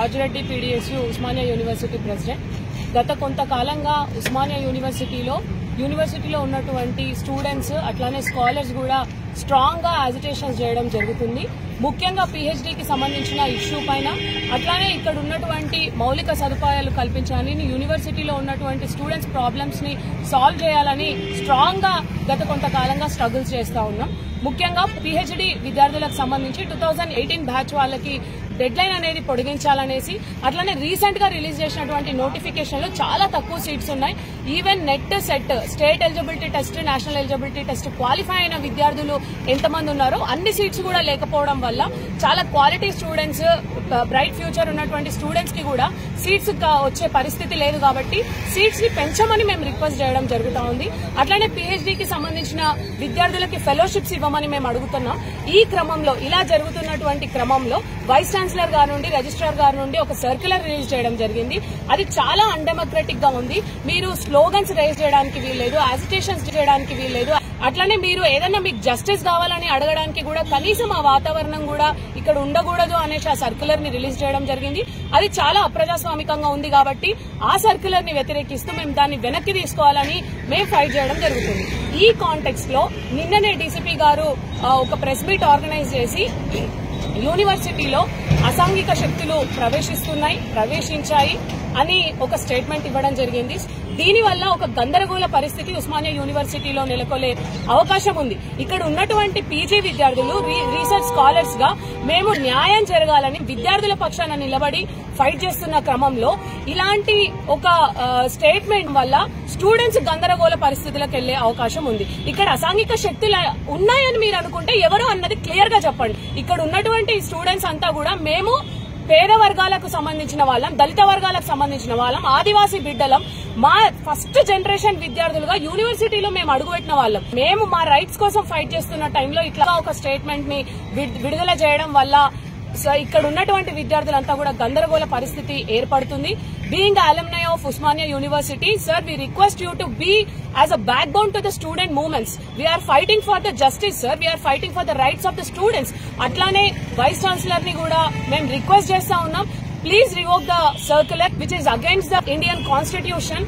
Rajireddy PDSU Osmania university president. గత కొంతకాలంగా ఉస్మానియా యూనివర్సిటీలో ఉన్నటువంటి స్టూడెంట్స్ అట్లానే స్కాలర్స్ కూడా స్ట్రాంగ్ గా యాజిటేషన్స్ చేయడం జరుగుతుంది. ముఖ్యంగా పీహెచ్డీకి సంబంధించిన ఇష్యూ పైన అట్లానే ఇక్కడ ఉన్నటువంటి మౌలిక సదుపాయాలు కల్పించాలని, యూనివర్సిటీలో ఉన్నటువంటి స్టూడెంట్స్ ప్రాబ్లమ్స్ ని సాల్వ్ చేయాలని స్ట్రాంగ్ గా గత కొంతకాలంగా స్ట్రగుల్స్ చేస్తా ఉన్నాం. ముఖ్యంగా పీహెచ్డీ విద్యార్థులకు సంబంధించి 2018 బ్యాచ్ వాళ్ళకి డెడ్ లైన్ అనేది పొడిగించాలనేసి, అట్లానే రీసెంట్ గా రిలీజ్ చేసినటువంటి నోటిఫికేషన్ లో చాలా తక్కువ సీట్స్ ఉన్నాయి. Even net set, state eligibility test, national eligibility test qualify అయిన విద్యార్థులు ఎంతమంది ఉన్నారో అన్ని సీట్స్ కూడా లేకపోవడం వల్ల చాలా క్వాలిటీ స్టూడెంట్స్, బ్రైట్ ఫ్యూచర్ ఉన్నటువంటి స్టూడెంట్స్ కి కూడా సీట్స్ వచ్చే పరిస్థితి లేదు. కాబట్టి సీట్స్ ని పెంచమని మేము రిక్వెస్ట్ చేయడం జరుగుతా ఉంది. అట్లానే పీహెచ్డీకి సంబంధించిన విద్యార్థులకి ఫెలోషిప్స్ ఇవ్వమని మేము అడుగుతున్నాం. ఈ క్రమంలో, ఇలా జరుగుతున్నటువంటి క్రమంలో వైస్ ఛాన్సలర్ గారి నుండి, రిజిస్ట్రార్ గారి నుండి ఒక సర్క్యులర్ రిలీజ్ చేయడం జరిగింది. అది చాలా అన్డెమోక్రటిక్ గా ఉంది. మీరు స్లోగన్స్ రైజ్ చేయడానికి వీల్లేదు, యాజిటేషన్స్ చేయడానికి వీల్లేదు. అట్లనే మీరు ఏదన్నా మీకు జస్టిస్ కావాలని అడగడానికి కూడా కనీసం ఆ వాతావరణం కూడా ఇక్కడ ఉండకూడదు అనేసి ఆ సర్క్యులర్ ని రిలీజ్ చేయడం జరిగింది. అది చాలా అప్రజాస్వామికంగా ఉంది. కాబట్టి ఆ సర్క్యులర్ ని వ్యతిరేకిస్తూ మేము దాన్ని వెనక్కి తీసుకోవాలని మేము ఫైట్ చేయడం జరుగుతుంది. ఈ కాంటెక్స్ట్ లో నిన్ననే డీసీపీ గారు ఒక ప్రెస్ మీట్ ఆర్గనైజ్ చేసి యూనివర్సిటీలో అసాంఘిక శక్తులు ప్రవేశించాయి అని ఒక స్టేట్మెంట్ ఇవ్వడం జరిగింది. దీనివల్ల ఒక గందరగోళ పరిస్థితి ఉస్మానియా యూనివర్సిటీలో నెలకొలే అవకాశం ఉంది. ఇక్కడ ఉన్నటువంటి పీజీ విద్యార్థులు, రీసెర్చ్ స్కాలర్స్ గా మేము న్యాయం జరగాలని విద్యార్థుల పక్షాన నిలబడి ఫైట్ చేస్తున్న క్రమంలో ఇలాంటి ఒక స్టేట్మెంట్ వల్ల స్టూడెంట్స్ గందరగోళ పరిస్థితులకు వెళ్లే అవకాశం ఉంది. ఇక్కడ అసాంఘిక శక్తులు ఉన్నాయని మీరు అనుకుంటే ఎవరు అన్నది క్లియర్ గా చెప్పండి. ఇక్కడ ఉన్నటువంటి స్టూడెంట్స్ అంతా కూడా మేము పేద వర్గాలకు సంబంధించిన వాళ్ళం, దళిత వర్గాలకు సంబంధించిన వాళ్ళం, ఆదివాసీ బిడ్డలం. మా ఫస్ట్ జనరేషన్ విద్యార్థులుగా యూనివర్సిటీలో మేము అడుగుపెట్టిన వాళ్ళం. మేము మా రైట్స్ కోసం ఫైట్ చేస్తున్న టైంలో ఇట్లా ఒక స్టేట్మెంట్ ని విడుదల చేయడం వల్ల ఇక్కడ ఉన్నటువంటి విద్యార్థులంతా కూడా గందరగోళ పరిస్థితి ఏర్పడుతుంది. Being alumni of Usmania University, sir, we request you to be as a backbone to the student movements. We are fighting for the justice, sir. We are fighting for the rights of the students. Atlane Vice Chancellor ni kuda mem request chesta unnam. Please revoke the circular which is against the Indian Constitution.